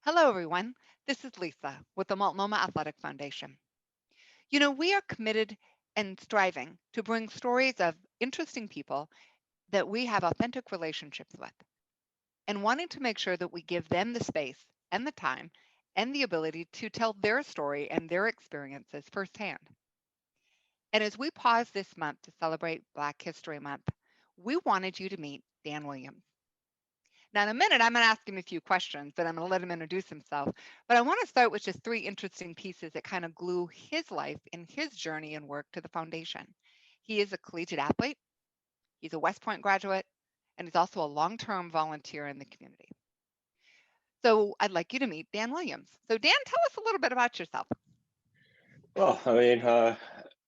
Hello, everyone. This is Lisa with the Multnomah Athletic Foundation. We are committed and striving to bring stories of interesting people that we have authentic relationships with and wanting to make sure that we give them the space and the time and the ability to tell their story and their experiences firsthand. And as we pause this month to celebrate Black History Month, we wanted you to meet Dan Williams. Now, in a minute, I'm going to ask him a few questions, but I'm going to let him introduce himself. But I want to start with just three interesting pieces that kind of glue his life and his journey and work to the foundation. He is a collegiate athlete, he's a West Point graduate, and he's also a long term volunteer in the community. So I'd like you to meet Dan Williams. So, Dan, tell us a little bit about yourself. Well, I mean,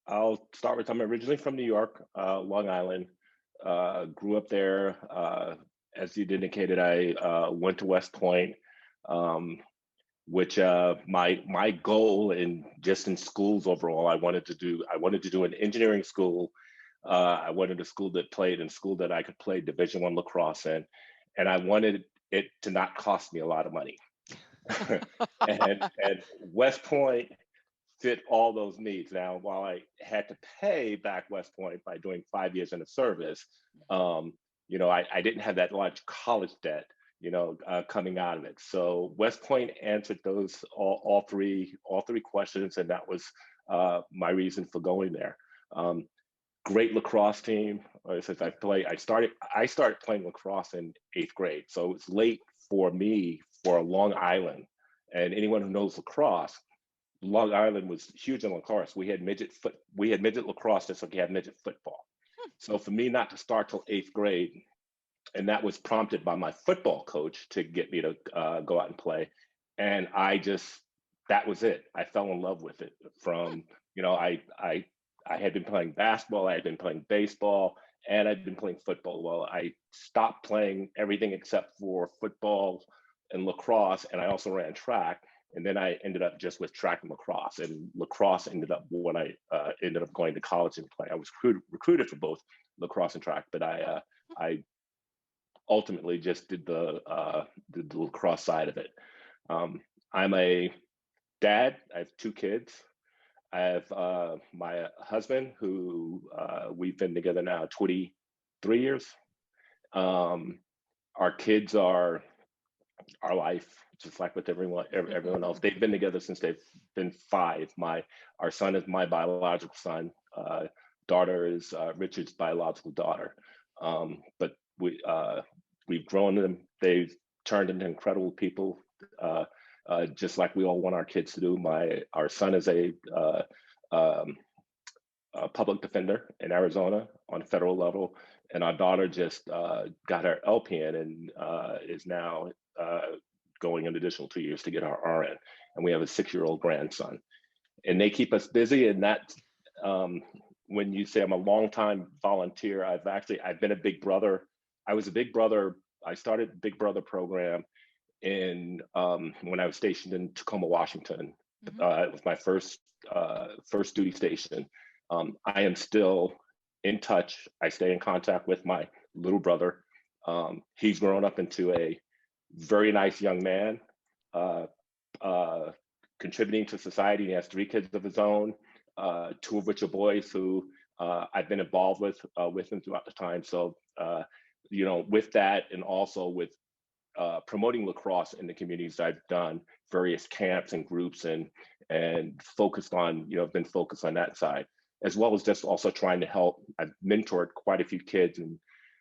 I'll start with I'm originally from New York, Long Island. Grew up there. As you indicated, I went to West Point, um, which my goal in just in schools overall, I wanted to do an engineering school. I wanted a school that played in school that I could play Division I lacrosse in, and I wanted it to not cost me a lot of money. and West Point fit all those needs. Now, while I had to pay back West Point by doing 5 years in the service, I didn't have that large college debt, coming out of it. So West Point answered those all three questions, and that was my reason for going there. Great lacrosse team. Since I started playing lacrosse in eighth grade, so it's late for me for Long Island. And anyone who knows lacrosse, Long Island was huge in lacrosse. We had midget lacrosse just like we had midget football. So for me not to start till eighth grade, and that was prompted by my football coach to get me to go out and play, and that was it. I fell in love with it. From I had been playing basketball, I had been playing baseball, and I'd been playing football. Well, I stopped playing everything except for football and lacrosse, and I also ran track. And then I ended up just with track and lacrosse. And lacrosse ended up when I ended up going to college and play. I was recruited for both lacrosse and track, but I ultimately just did the lacrosse side of it. I'm a dad. I have two kids. I have my husband, who we've been together now 23 years. Um, our kids are our life, just like with everyone else. They've been together since they've been five. Our son is my biological son. Daughter is Richard's biological daughter. But we've grown them. They've turned into incredible people. Just like we all want our kids to do. Our son is um, a public defender in Arizona on a federal level, and our daughter just got her LPN and is now going an additional 2 years to get her RN. And we have a 6-year-old grandson, and they keep us busy. And that, when you say I'm a longtime volunteer, I've been a big brother. I was a big brother. I started the Big Brother program in when I was stationed in Tacoma, Washington. It was my first duty station. I am still in touch. I stay in contact with my little brother. He's grown up into a very nice young man, uh, uh, contributing to society. He has three kids of his own, two of which are boys who I've been involved with him throughout the time. So, with that, and also with promoting lacrosse in the communities I've done, various camps and groups, and focused on, been focused on that side, as well as just also trying to help. I've mentored quite a few kids,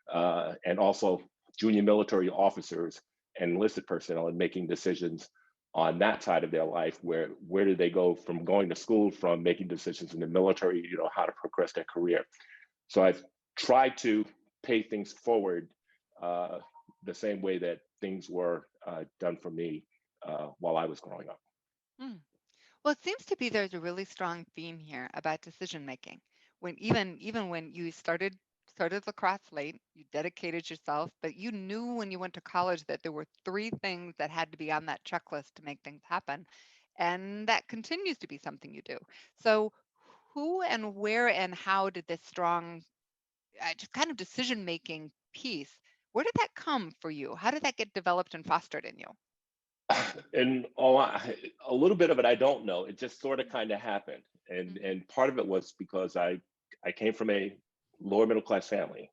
and also junior military officers and enlisted personnel, and making decisions on that side of their life. Where do they go from going to school, from making decisions in the military, how to progress their career. So I've tried to pay things forward the same way that things were done for me while I was growing up. Hmm. Well, it seems to be there's a really strong theme here about decision making. When even when you started lacrosse late, you dedicated yourself, but you knew when you went to college that there were three things that had to be on that checklist to make things happen, and that continues to be something you do. So, who and where and how did this strong just kind of decision making piece? Where did that come for you? How did that get developed and fostered in you? And a little bit of it I don't know. It just sort of kind of happened, and part of it was because I came from a lower middle class family,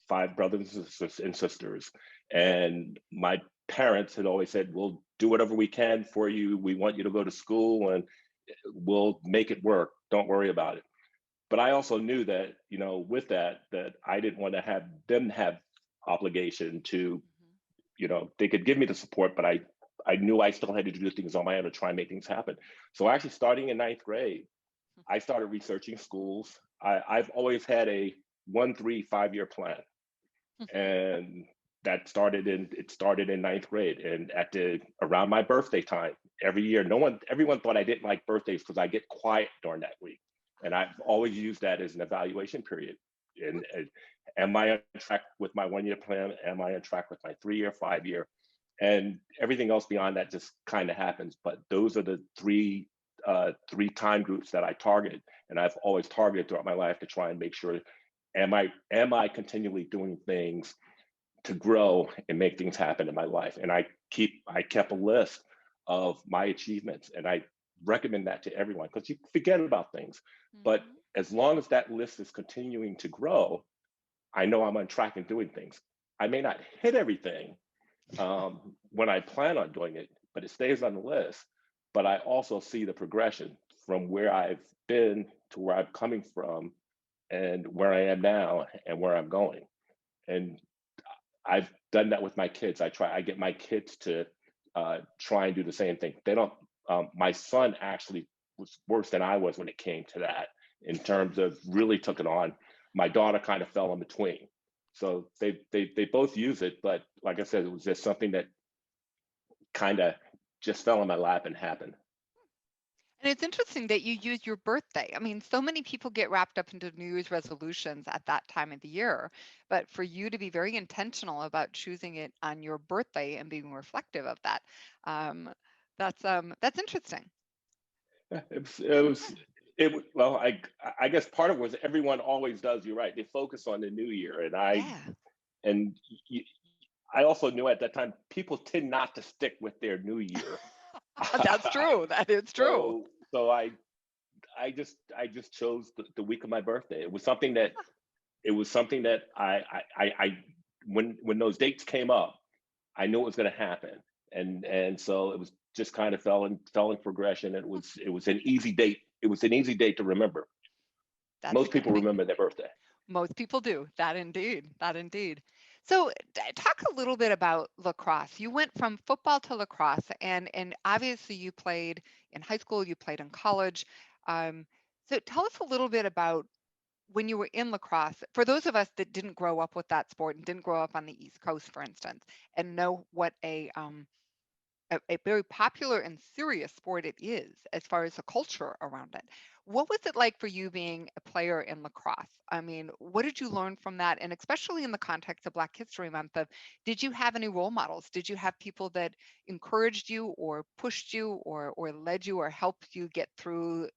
five brothers and sisters, and my parents had always said, "We'll do whatever we can for you. We want you to go to school, and we'll make it work. Don't worry about it." But I also knew that, with that I didn't want to have them have obligation to, they could give me the support, but I knew I still had to do things on my own to try and make things happen. So actually, starting in ninth grade, I started researching schools. I've always had a 1, 3, 5 year plan, and it started in ninth grade, and at the around my birthday time every year, everyone thought I didn't like birthdays because I get quiet during that week, and I've always used that as an evaluation period. And am I on track with my 1 year plan? Am I on track with my 3 year, 5 year? And everything else beyond that just kind of happens. But those are the three time groups that I target, and I've always targeted throughout my life to try and make sure, am I continually doing things to grow and make things happen in my life? And I kept a list of my achievements, and I recommend that to everyone because you forget about things. But Mhm. as long as that list is continuing to grow, I know I'm on track and doing things. I may not hit everything when I plan on doing it, but it stays on the list. But I also see the progression from where I've been to where I'm coming from, and where I am now and where I'm going. And I've done that with my kids. I get my kids to try and do the same thing. They don't. My son actually was worse than I was when it came to that, in terms of really took it on. My daughter kind of fell in between. So they both use it, but like I said, it was just something that kind of just fell in my lap and happened. And it's interesting that you use your birthday. I mean, so many people get wrapped up into New Year's resolutions at that time of the year, but for you to be very intentional about choosing it on your birthday and being reflective of that, um, that's interesting. Yeah, well, I guess part of it was everyone always does. You're right. They focus on the new year, Yeah, and y- I also knew at that time people tend not to stick with their new year. that's true. That is true. So I just chose the week of my birthday. It was something that I when those dates came up, I knew it was going to happen, and so it was just kind of fell in progression. It was an easy date. It was an easy date to remember. That's a Most good people thing. remember their birthday. Most people do. That indeed. That indeed. So, talk a little bit about lacrosse. You went from football to lacrosse, and obviously you played in high school. You played in college. Um, so, tell us a little bit about when you were in lacrosse. For those of us that didn't grow up with that sport and didn't grow up on the East Coast, for instance, and know what a very popular and serious sport it is as far as the culture around it. What was it like for you being a player in lacrosse? I mean, what did you learn from that? And especially in the context of Black History Month, did you have any role models? Did you have people that encouraged you or pushed you or led you or helped you get through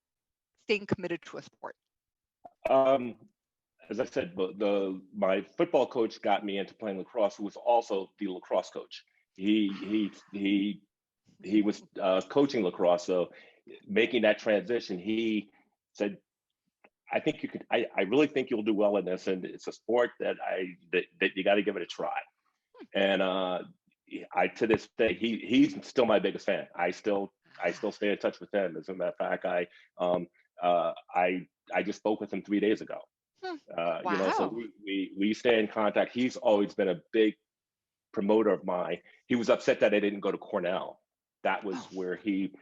staying committed to a sport? Um, as I said, my football coach got me into playing lacrosse, who was also the lacrosse coach. He he he he was coaching lacrosse, so making that transition, he said, "I think you could. I really think you'll do well in this, and it's a sport that you got to give it a try." And I to this day, he's still my biggest fan. I still stay in touch with him. As a matter of fact, um, I just spoke with him 3 days ago. Hmm. So Wow. we stay in contact. He's always been a big promoter of mine. He was upset that I didn't go to Cornell. That was Oh, where he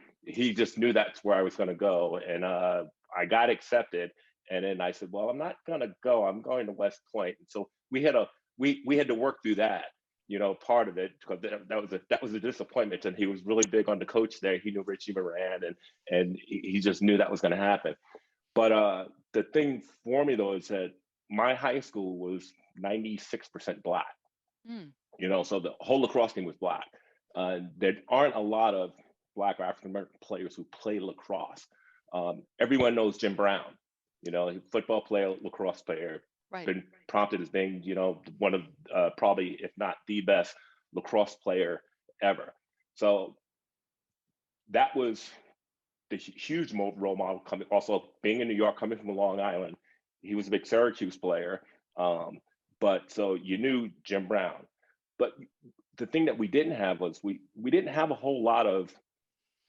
just knew that's where I was going to go, and I got accepted. And then I said, "Well, I'm not going to go. I'm going to West Point." And so we had to work through that, part of it, because that was a disappointment. And he was really big on the coach there. He knew Richie Moran, and he just knew that was going to happen. But the thing for me though is that my high school was 96% black. mm, So the whole lacrosse team was black. There aren't a lot of black or African American players who play lacrosse. Everyone knows Jim Brown, football player, lacrosse player, right. been prompted as being, one of probably, if not the best lacrosse player ever. So that was the huge role model coming. Also, being in New York, coming from Long Island, he was a big Syracuse player. Um, but so you knew Jim Brown. But the thing that we didn't have was we didn't have a whole lot of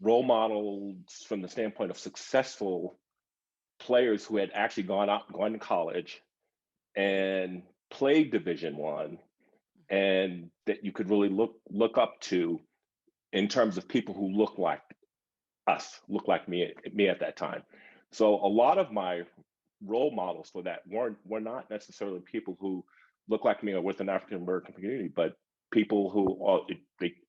role models from the standpoint of successful players who had actually gone to college and played Division 1, and that you could really look up to in terms of people who look like us, look like me at that time. So a lot of my role models for that were not necessarily people who look like me or with an African American community, but people who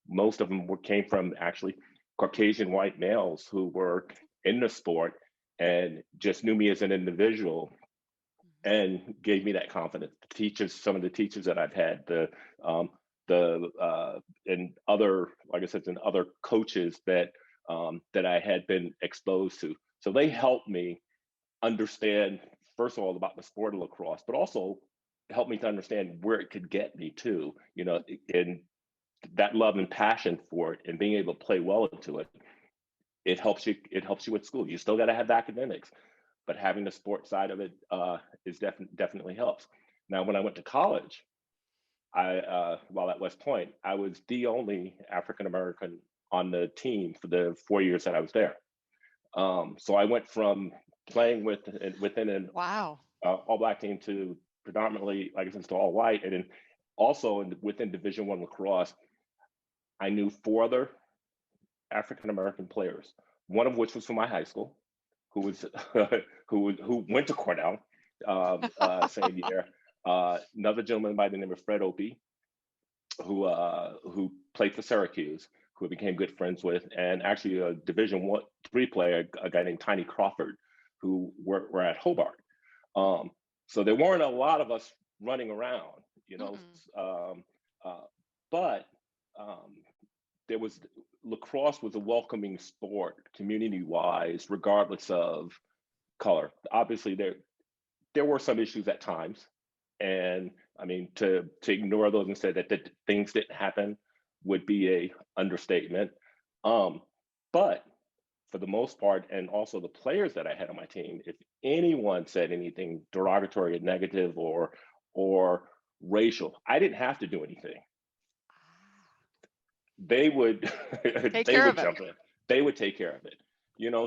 most of them came from actually Caucasian white males who were in the sport and just knew me as an individual and gave me that confidence. The teachers, some of the teachers that I've had, um, and other, like I said, and other coaches that I had been exposed to. So they helped me understand, first of all, about the sport of lacrosse, but also helped me to understand where it could get me too. And that love and passion for it, and being able to play well into it, it helps you. It helps you at school. You still got to have academics, but having the sports side of it is definitely helps. Now, when I went to college, while at West Point, I was the only African American on the team for the 4 years that I was there. So I went from playing within an Wow. all black team to predominantly, like I said, to all white, and then also within Division 1 lacrosse, I knew 4 other African American players, one of which was from my high school, who was who went to Cornell same year. Another gentleman by the name of Fred Opie, who played for Syracuse, who I became good friends with, and actually a Division 3 player, a guy named Tiny Crawford, who were at Hobart. So there weren't a lot of us running around, you know, uh, but there was lacrosse was a welcoming sport, community-wise, regardless of color. Obviously, there were some issues at times, and I mean to ignore those and say that things didn't happen would be a understatement. But for the most part, and also the players that I had on my team, if anyone said anything derogatory or negative or racial, I didn't have to do anything. They would Take they care would of it. jump in. They would take care of it.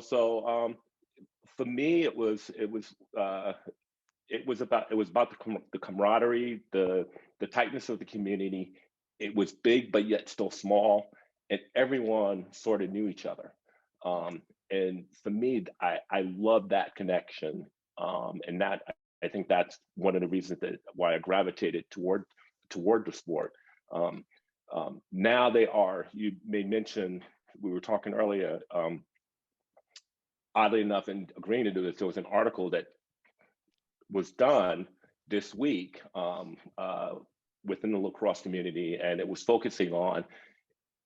So for me, it was about the camaraderie, the tightness of the community. It was big, but yet still small, and everyone sort of knew each other. And for me, I love that connection, and that I think that's one of the reasons that why I gravitated toward the sport. Um, Now they are. You may mention, we were talking earlier. Oddly enough, in agreeing to do this, there was an article that was done this week within the lacrosse community, and it was focusing on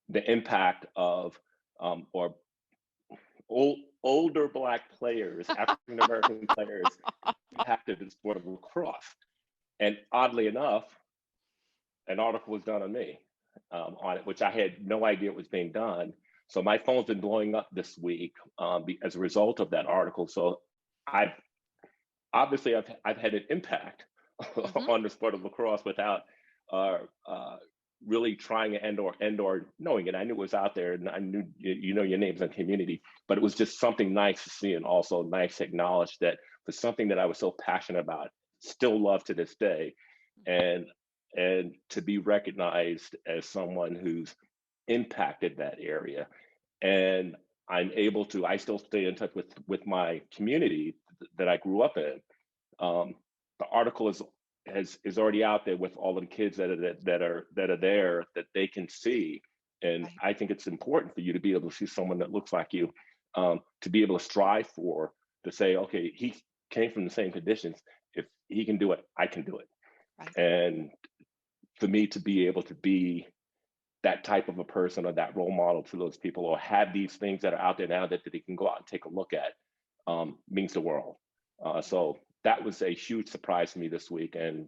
the impact of or older Black players, African American players, impacted the sport of lacrosse. And oddly enough, an article was done on me on it, which I had no idea was being done. So my phone's been blowing up this week as a result of that article. So I've obviously I've had an impact Mm-hmm. on the sport of lacrosse without uh, uh, really trying it and or knowing it. I knew it was out there, and I knew your names and community, but it was just something nice to see, and also nice to acknowledge that for something that I was so passionate about, still love to this day, and to be recognized as someone who's impacted that area. And I still stay in touch with my community that I grew up in. The article is already out there with all of the kids that are there, that they can see. And Right. I think it's important for you to be able to see someone that looks like you, to be able to strive for, to say, okay, he came from the same conditions. If he can do it, I can do it. Right. And for me to be able to be that type of a person or that role model to those people, or have these things that are out there now that they can go out and take a look at, means the world. So that was a huge surprise to me this week, and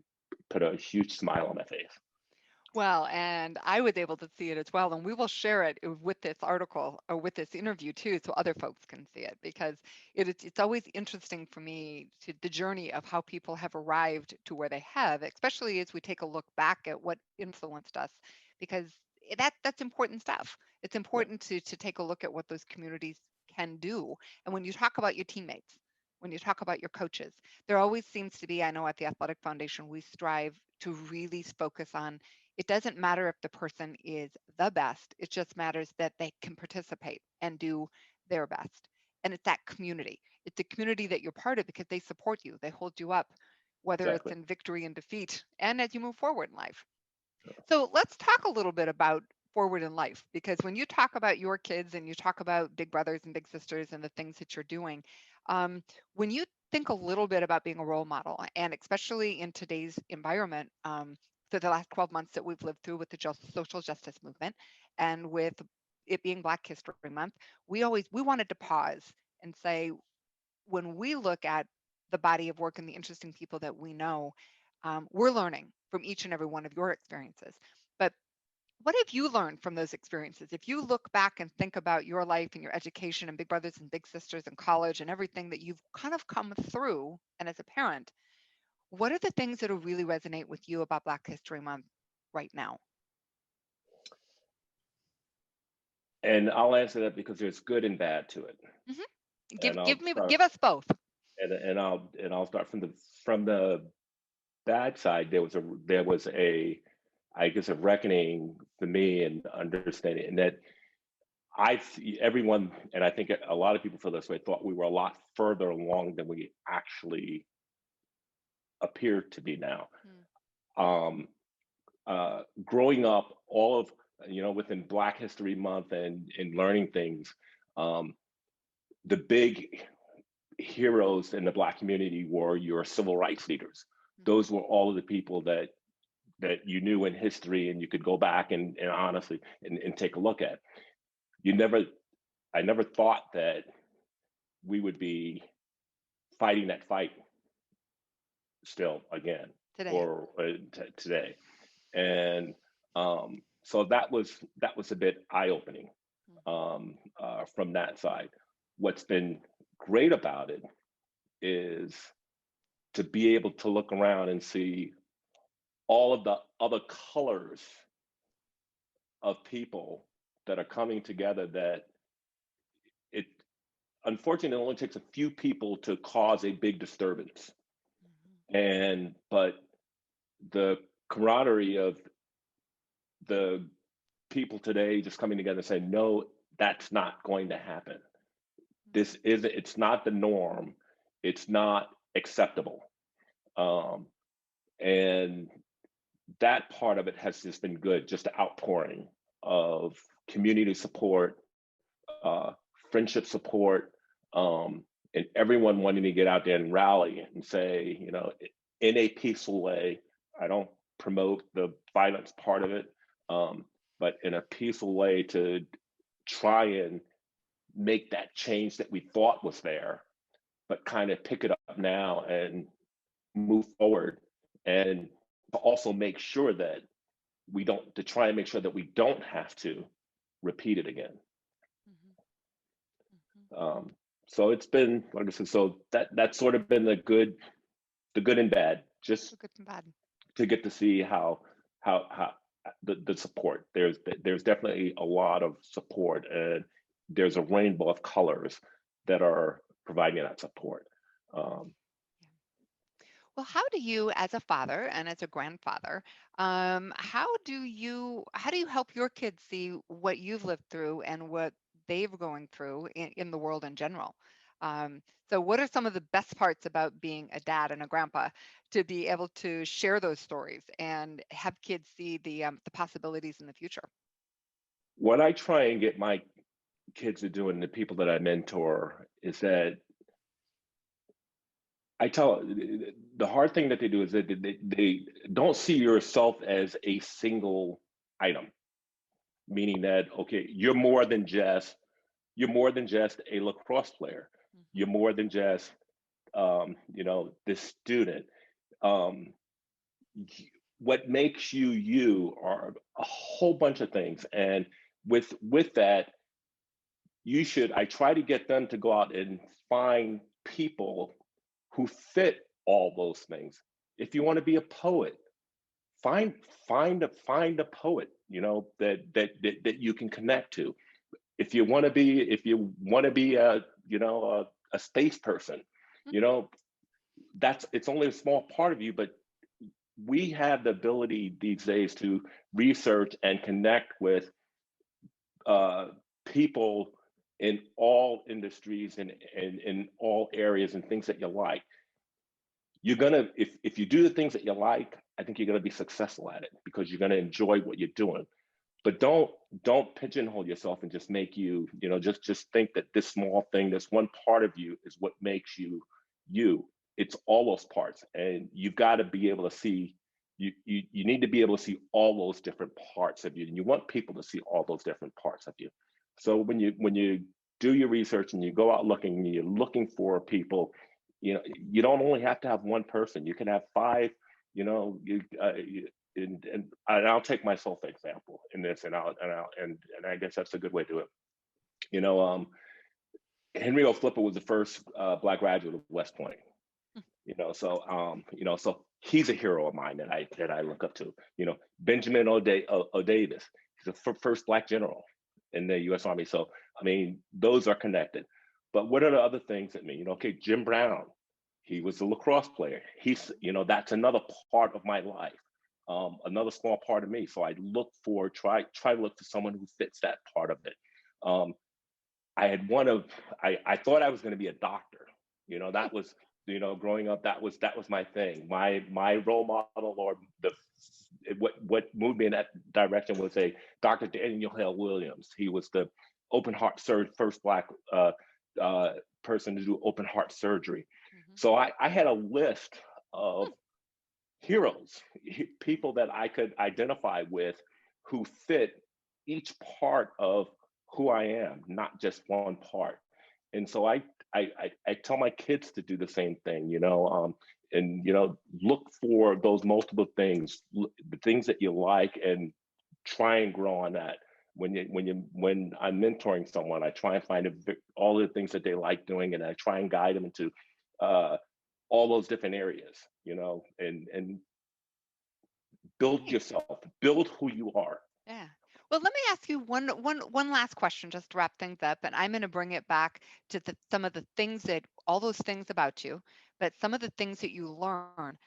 put a huge smile on my face. Well, and I was able to see it as well, and we will share it with this article or with this interview too, so other folks can see it because it's always interesting for me to the journey of how people have arrived to where they have, especially as we take a look back at what influenced us, because that's important stuff. It's Yeah, important to take a look at what those communities can do, and when you talk about your teammates. When you talk about your coaches, there always seems to be, I know at the Athletic Foundation, we strive to really focus on it doesn't matter if the person is the best, it just matters that they can participate and do their best. And it's that community. It's a community that you're part of because they support you, they hold you up, whether it's exactly. in victory and defeat, and as you move forward in life. So let's talk a little bit about forward in life because when you talk about your kids and you talk about big brothers and big sisters and the things that you're doing, um, when you think a little bit about being a role model, and especially in today's environment, for the last 12 months that we've lived through with the social justice movement and with it being Black History Month, we wanted to pause and say, when we look at the body of work and the interesting people that we know, we're learning from each and every one of your experiences. But what have you learned from those experiences? If you look back and think about your life and your education and big brothers and big sisters and college and everything that you've kind of come through, and as a parent, what are the things that will really resonate with you about Black History Month right now? And I'll answer that because there's good and bad to it. And I'll start Give us both. and I'll start from the bad side. There was a I guess a reckoning for me and understanding and that everyone, and I think a lot of people feel this way, thought we were a lot further along than we actually appear to be now. Mm, Um, Growing up, all of within Black History Month and learning things, um, the big heroes in the Black community were your civil rights leaders. mhm, Those were all of the people that you knew in history and you could go back and honestly and take a look at. You never, I never thought that we would be fighting that fight still again today. or today. And so that was a bit eye opening Mhm, from that side. What's been great about it is to be able to look around and see all of the other colors of people that are coming together that it unfortunately only takes a few people to cause a big disturbance mhm, and but the camaraderie of the people today just coming together and saying no, that's not going to happen. mhm, It's not the norm, it's not acceptable. um, and that part of it has just been good, just the outpouring of community support, uh, friendship support, and everyone wanting to get out there and rally and say, in a peaceful way. I don't promote the violence part of it, um, but in a peaceful way to try and make that change that we thought was there, but kind of pick it up now and move forward, and to also make sure that to try and make sure that we don't have to repeat it again. mhm, mhm. Um, so it's been, like I said, so that's sort of been the good and bad, just So good and bad. to get to see how the support. There's definitely a lot of support, and there's a rainbow of colors that are providing that support. Um, Yeah. Well, how do you, as a father and as a grandfather, how do you help your kids see what you've lived through and what they're going through in the world in general? So, what are some of the best parts about being a dad and a grandpa to be able to share those stories and have kids see the possibilities in the future? what I try and get my kids to do and the people that I mentor is that I tell the hard thing that they do is that they don't see yourself as a single item, meaning that okay, you're more than just a lacrosse player. You're Hmm. more than just this student. Um, what makes you you are a whole bunch of things. And with that, I try to get them to go out and find people who fit all those things. If you want to be a poet, find find a poet, that you can connect to. If you want to be a space person, you know, that's it's only a small part of you, but we have the ability these days to research and connect with uh, people in all industries and in all areas and things that you like. You're gonna if you do the things that you like, I think you're gonna be successful at it because you're gonna enjoy what you're doing. But don't pigeonhole yourself and just make just think that this small thing, this one part of you is what makes you you. It's all those parts, and you've got to be able to see. You need to be able to see all those different parts of you, and you want people to see all those different parts of you. So when you do your research and you go out looking, you're looking for people. You don't only have to have one person. You can have five. And I'll take myself for example in this, and I guess that's a good way to do it. You know, Henry O. Flipper was the first black graduate of West Point. So he's a hero of mine that I look up to. Benjamin O. Davis, he's the first black general in the U.S. Army. So I mean, those are connected. But what are the other things that mean? Okay, Jim Brown, he was a lacrosse player. That's another part of my life, another small part of me. So try to look for someone who fits that part of it. Um, I thought I was going to be a doctor. That was, growing up, that was my thing. My role model, or what moved me in that direction, was a Dr. Daniel Hale Williams. He was the open heart surgery, first black person to do open heart surgery. Mm-hmm. So I had a list of heroes, people that I could identify with, who fit each part of who I am, not just one part. And so I tell my kids to do the same thing, and look for those multiple things, the things that you like, and try and grow on that. When I'm mentoring someone, I try and find all the things that they like doing, and I try and guide them into uh, all those different areas, and build Great. yourself, build who you are. Yeah. Well, let me ask you one last question just to wrap things up, and I'm going to bring it back to some of the things that all those things about you, but some of the things that you learn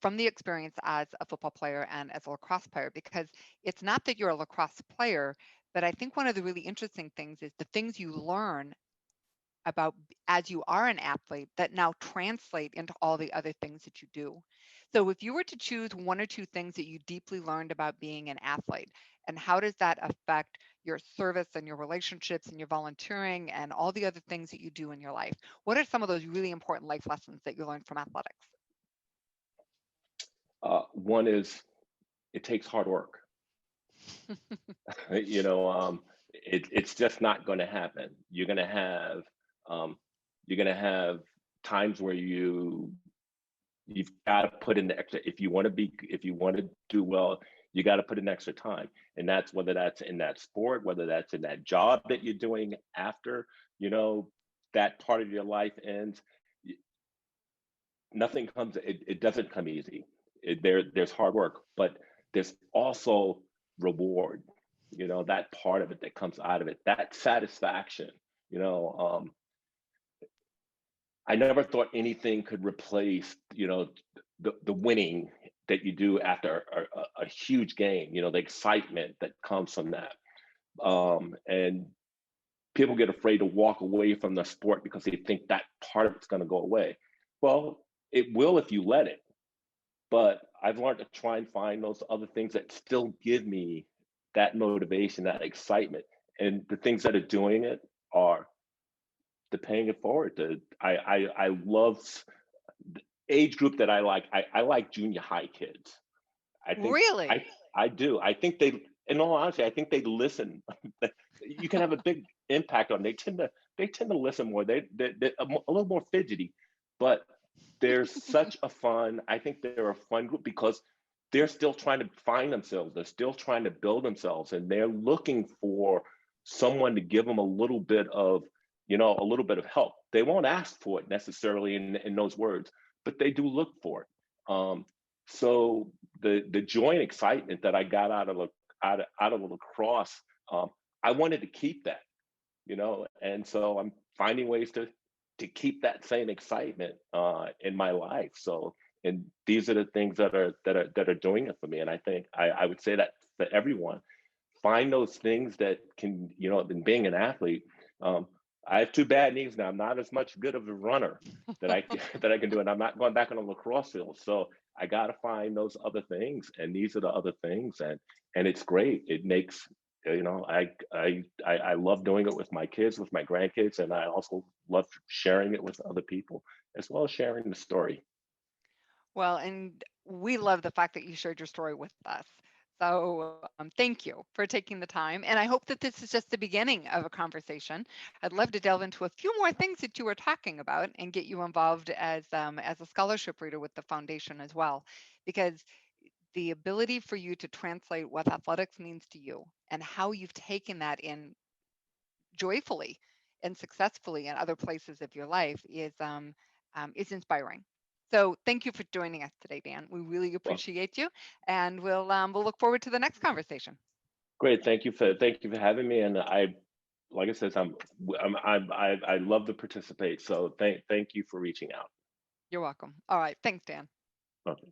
from the experience as a football player and as a lacrosse player, because it's not that you're a lacrosse player, but I think one of the really interesting things is the things you learn about as you are an athlete that now translate into all the other things that you do. So if you were to choose one or two things that you deeply learned about being an athlete, and how does that affect your service and your relationships and your volunteering and all the other things that you do in your life? What are some of those really important life lessons that you learned from athletics? One is, it takes hard work. you know, it's just not going to happen. Um, you're going to have times where you've got to put in the extra. If you want to do well, you got to put in extra time, and that's whether that's in that sport, whether that's in that job that you're doing after you know that part of your life ends. Nothing comes. It doesn't come easy. There's hard work, but there's also reward. That part of it that comes out of it, that satisfaction. You know, I never thought anything could replace, the winning that you do after a huge game. The excitement that comes from that. And people get afraid to walk away from the sport because they think that part of it's going to go away. Well, it will if you let it. But I've learned to try and find those other things that still give me that motivation, that excitement. And the things that are doing it are the paying it forward. I love the age group that I like. I like junior high kids. I think I Really? I do. I think in all honesty, I think they listen. You can have a big impact on. They tend to listen more. They're a little more fidgety, but they're such a fun. I think they're a fun group because they're still trying to find themselves. They're still trying to build themselves, and they're looking for someone to give them a little bit of, a little bit of help. They won't ask for it necessarily in those words, but they do look for it. So the joy and excitement that I got out of lacrosse, um, I wanted to keep that, and so I'm finding ways to keep that same excitement in my life. So, and these are the things that are doing it for me. And I think I would say that for everyone, find those things that can, in being an athlete. Um, I have two bad knees now. I'm not as much good of a runner that I that I can do, and I'm not going back on a lacrosse field. So I got to find those other things, and these are the other things, and it's great. It makes, I love doing it with my kids, with my grandkids, and I also love sharing it with other people, as well as sharing the story. Well, and we love the fact that you shared your story with us. So, thank you for taking the time. And I hope that this is just the beginning of a conversation. I'd love to delve into a few more things that you were talking about and get you involved as a scholarship reader with the foundation as well, because the ability for you to translate what athletics means to you and how you've taken that in joyfully and successfully in other places of your life is inspiring. So thank you for joining us today, Dan. We really Well, appreciate you, and we'll look forward to the next conversation. great. Thank you for having me. And like I said, I love to participate. So thank you for reaching out. You're welcome. All right. Thanks, Dan. Okay.